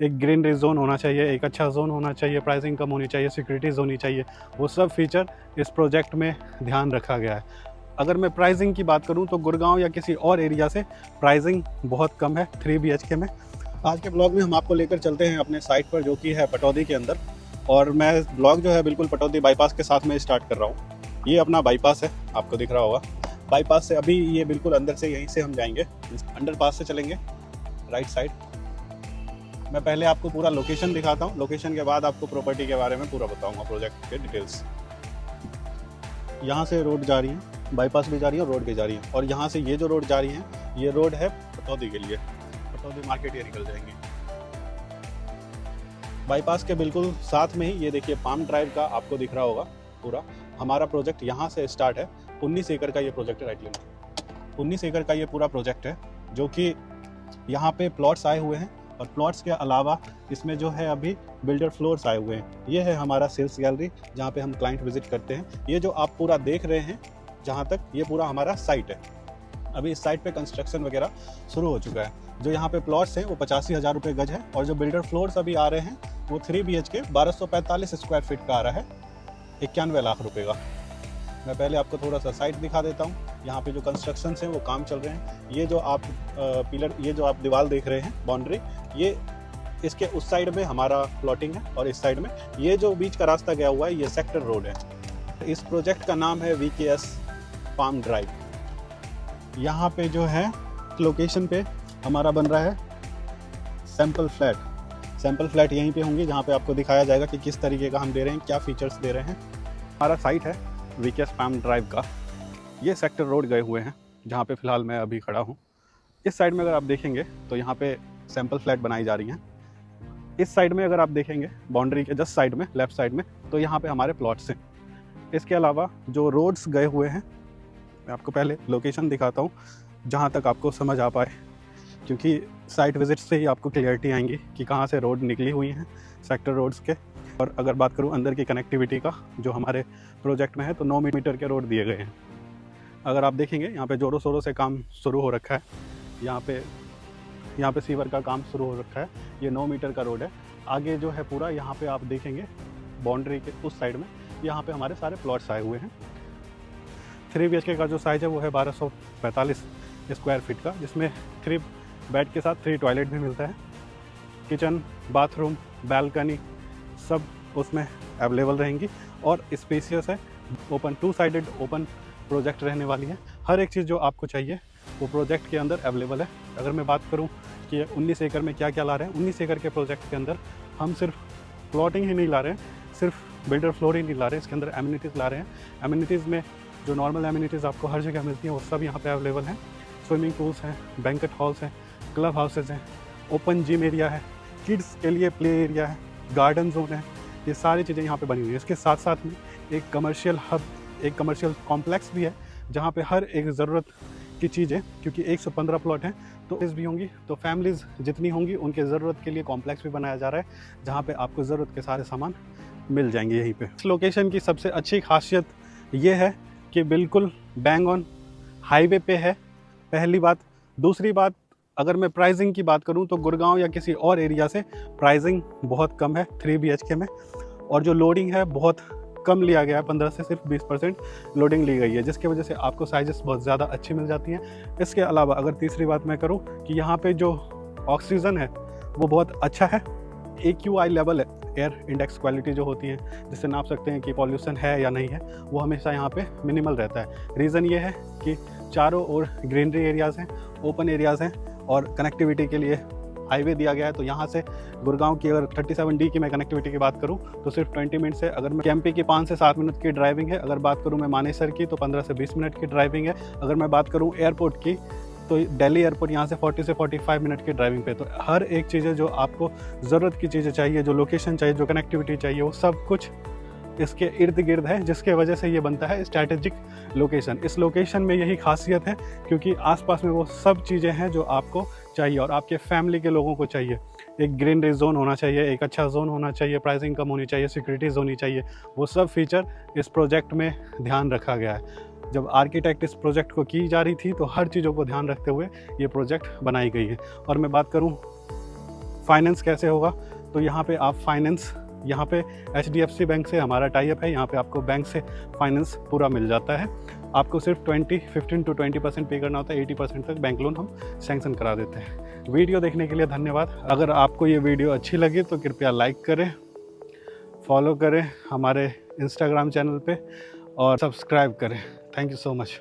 एक greenery zone होना चाहिए, एक अच्छा जोन होना चाहिए, प्राइसिंग कम होनी चाहिए, सिक्योरिटीज़ होनी चाहिए, वो सब फीचर इस प्रोजेक्ट में ध्यान रखा गया है। अगर मैं प्राइसिंग की बात करूं तो गुड़गांव या किसी और एरिया से प्राइसिंग बहुत कम है 3 BHK में। आज के ब्लॉग में हम आपको लेकर चलते हैं अपने साइट पर, जो कि है पटौदी के अंदर, और मैं ब्लॉग जो है बिल्कुल पटौदी बाईपास के साथ में स्टार्ट कर रहा हूँ। ये अपना बाईपास है, आपको दिख रहा होगा। बाईपास से अभी ये बिल्कुल अंदर से यहीं से हम जाएंगे, अंडरपास से चलेंगे राइट साइड। मैं पहले आपको पूरा लोकेशन दिखाता हूँ, लोकेशन के बाद आपको प्रॉपर्टी के बारे में पूरा बताऊँगा, प्रोजेक्ट के डिटेल्स। यहाँ से रोड जा रही है, बाईपास भी जा रही है और रोड भी जा रही है, और यहाँ से ये जो रोड जा रही है ये रोड है पटौदी के लिए, पटौदी मार्केट ये निकल जाएंगे। बाईपास के बिल्कुल साथ में ही ये देखिए पाम ड्राइव का आपको दिख रहा होगा पूरा। हमारा प्रोजेक्ट यहाँ से स्टार्ट है। 19 एकड़ का ये प्रोजेक्ट है, राइट लेना। 19 एकड़ का ये पूरा प्रोजेक्ट है, जो कि यहाँ पे प्लॉट्स आए हुए हैं, और प्लॉट्स के अलावा इसमें जो है अभी बिल्डर फ्लोर्स आए हुए हैं। ये है हमारा सेल्स गैलरी, जहाँ पे हम क्लाइंट विजिट करते हैं। ये जो आप पूरा देख रहे हैं जहाँ तक, ये पूरा हमारा साइट है। अभी इस साइट पे कंस्ट्रक्शन वगैरह शुरू हो चुका है। जो यहाँ पे प्लॉट्स हैं वो 85,000 रुपये गज है, और जो बिल्डर फ्लोर्स अभी आ रहे हैं वो 3 BHK 1245 स्क्वायर फीट का आ रहा है, 91 लाख रुपए का। मैं पहले आपको थोड़ा सा साइट दिखा देता हूँ। यहाँ पे जो कंस्ट्रक्शंस हैं वो काम चल रहे हैं। ये जो आप पिलर, ये जो आप दीवार देख रहे हैं, बाउंड्री, ये इसके उस साइड में हमारा प्लॉटिंग है, और इस साइड में ये जो बीच का रास्ता गया हुआ है ये सेक्टर रोड है। इस प्रोजेक्ट का नाम है VKS पाम ड्राइव। यहाँ पे जो है लोकेशन पे हमारा बन रहा है सैंपल फ्लैट। सैंपल फ्लैट यहीं पे होंगे, जहाँ पे आपको दिखाया जाएगा कि किस तरीके का हम दे रहे हैं, क्या फीचर्स दे रहे हैं। हमारा साइट है VKS पाम ड्राइव का। ये सेक्टर रोड गए हुए हैं, जहाँ पे फ़िलहाल मैं अभी खड़ा हूँ। इस साइड में अगर आप देखेंगे तो यहाँ पे सैंपल फ्लैट बनाई जा रही हैं। इस साइड में अगर आप देखेंगे बाउंड्री के जस्ट साइड में, लेफ्ट साइड में, तो यहाँ पे हमारे प्लॉट्स हैं। इसके अलावा जो रोड्स गए हुए हैं, मैं आपको पहले लोकेशन दिखाता हूँ जहाँ तक आपको समझ आ पाए, क्योंकि साइट विजिट से ही आपको क्लियरिटी आएंगी कि कहाँ से रोड निकली हुई हैं सेक्टर रोड्स के। और अगर बात करूँ अंदर की कनेक्टिविटी का, जो हमारे प्रोजेक्ट में है, तो 9 मीटर के रोड दिए गए हैं। अगर आप देखेंगे यहाँ पे जोरों शोरों से काम शुरू हो रखा है। यहाँ पे सीवर का काम शुरू हो रखा है। ये 9 मीटर का रोड है। आगे जो है पूरा यहाँ पे आप देखेंगे बाउंड्री के उस साइड में, यहाँ पे हमारे सारे प्लॉट्स आए हुए हैं। 3 BHK का जो साइज़ है वो है 1245 स्क्वायर फीट का, जिसमें 3 बेड के साथ 3 टॉयलेट भी मिलता है। किचन, बाथरूम, बालकनी सब उसमें अवेलेबल रहेंगी, और स्पेसियस है। ओपन 2 साइडेड ओपन प्रोजेक्ट रहने वाली है। हर एक चीज़ जो आपको चाहिए वो प्रोजेक्ट के अंदर अवेलेबल है। अगर मैं बात करूं कि 19 एकड़ में क्या क्या ला रहे हैं, 19 एकड़ के प्रोजेक्ट के अंदर हम सिर्फ प्लॉटिंग ही नहीं ला रहे हैं, सिर्फ बिल्डर फ्लोर ही नहीं ला रहे हैं, इसके अंदर एमिनिटीज़ ला रहे हैं। एमिनिटीज़ में जो नॉर्मल एमिनिटीज़ आपको हर जगह मिलती हैं वो सब यहाँ पे अवेलेबल हैं। स्विमिंग पूल्स हैं, बैंकेट हॉल्स हैं, क्लब हाउसेज हैं, ओपन जिम एरिया है, किड्स के लिए प्ले एरिया है, गार्डन जोन है। ये सारी चीज़ें यहाँ पे बनी हुई है। इसके साथ साथ में एक कमर्शियल हब, एक कमर्शियल कॉम्प्लेक्स भी है, जहाँ पे हर एक ज़रूरत की चीज़ें, क्योंकि 115 प्लॉट हैं तो इस भी होंगी, तो फैमिलीज़ जितनी होंगी उनके ज़रूरत के लिए कॉम्प्लेक्स भी बनाया जा रहा है, जहाँ पे आपको ज़रूरत के सारे सामान मिल जाएंगे यहीं पे। इस लोकेशन की सबसे अच्छी खासियत ये है कि बिल्कुल बैंग ऑन हाईवे पे है, पहली बात। दूसरी बात, अगर मैं प्राइसिंग की बात करूं तो गुड़गांव या किसी और एरिया से प्राइसिंग बहुत कम है 3 BHK में, और जो लोडिंग है बहुत कम लिया गया है, 15 से सिर्फ 20% लोडिंग ली गई है, जिसकी वजह से आपको साइजेस बहुत ज़्यादा अच्छी मिल जाती हैं। इसके अलावा अगर तीसरी बात मैं करूं कि यहाँ पे जो ऑक्सीजन है वो बहुत अच्छा है। AQI लेवल है, एयर इंडेक्स क्वालिटी जो होती है, जिससे नाप सकते हैं कि पॉल्यूशन है या नहीं है, वो हमेशा यहाँ पे मिनिमल रहता है। रीज़न ये है कि चारों ओर ग्रीनरी एरियाज़ हैं, ओपन एरियाज़ हैं, और कनेक्टिविटी के लिए हाईवे दिया गया है। तो यहाँ से गुड़गांव की अगर 37D की मैं कनेक्टिविटी की बात करूँ तो सिर्फ 20 मिनट से, अगर मैं KMP की 5 से 7 मिनट की ड्राइविंग है। अगर बात करूँ मैं मानेसर की तो 15 से 20 मिनट की ड्राइविंग है। अगर मैं बात करूँ एयरपोर्ट की तो दिल्ली एयरपोर्ट यहाँ से 40 से 45 मिनट की ड्राइविंग पे। तो हर एक चीज़ें जो आपको ज़रूरत की चीज़ें चाहिए, जो लोकेशन चाहिए, जो कनेक्टिविटी चाहिए, वो सब कुछ इसके इर्द गिर्द है, जिसके वजह से ये बनता है स्ट्रैटेजिक लोकेशन। इस लोकेशन में यही खासियत है, क्योंकि आसपास में वो सब चीज़ें हैं जो आपको चाहिए और आपके फैमिली के लोगों को चाहिए। एक ग्रीनरी जोन होना चाहिए, एक अच्छा जोन होना चाहिए, प्राइसिंग कम होनी चाहिए, सिक्योरिटीज़ होनी चाहिए, वो सब फीचर इस प्रोजेक्ट में ध्यान रखा गया है। जब आर्किटेक्ट इस प्रोजेक्ट को की जा रही थी तो हर चीज़ों को ध्यान रखते हुए ये प्रोजेक्ट बनाई गई है। और मैं बात करूँ फाइनेंस कैसे होगा, तो यहाँ पे आप फाइनेंस, यहाँ पे HDFC बैंक से हमारा टाई अप है, यहाँ पे आपको बैंक से फाइनेंस पूरा मिल जाता है। आपको सिर्फ 15 to 20% पे करना होता है, 80% तक बैंक लोन हम सैंक्शन करा देते हैं। वीडियो देखने के लिए धन्यवाद। अगर आपको ये वीडियो अच्छी लगी तो कृपया लाइक करें, फॉलो करें हमारे इंस्टाग्राम चैनल पे और सब्सक्राइब करें। Thank you so much.